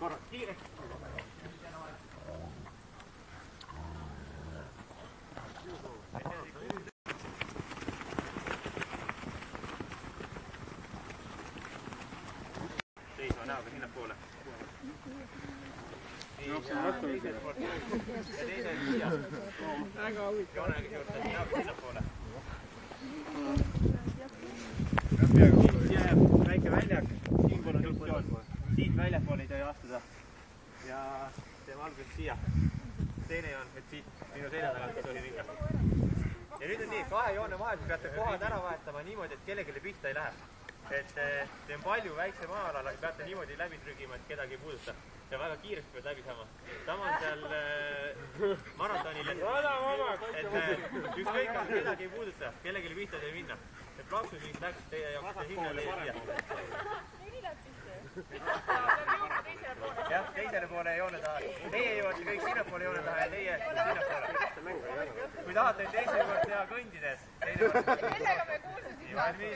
korraks kiireks. Seisva näoga sinnapoole. Ja teised siia. Väga huvitav. Joonega juurde näoga sinnapoole. Siia jääb väike väljak. Siinpool on üks joon. Siit väljapool ei tohi astuda. Ja teeme alguses siia. Teine joon, et siit minu selja tagant ei tohi minna. Ja nüüd on nii, kahe joone vahel peate kohad ära vahetama niimoodi, et kellelegi pihta ei lähe. Et see on palju väikse maa-alal, peate niimoodi läbi trügima, et kedagi ei puuduta. Ja väga kiiresti pead läbi saama. Sama on seal maratonil, et ükskõik, kedagi ei puuduta, kellelegi pihta ei minna. Et plaksus mingi läks teie jaoks ja hinna teie siia. Jah, teisele poole joone taha. Teie jõuate kõik sinnapoole joone taha ja teie sinnapoole. Kui tahate teise kord teha kõndides. Kellega me kuulsime?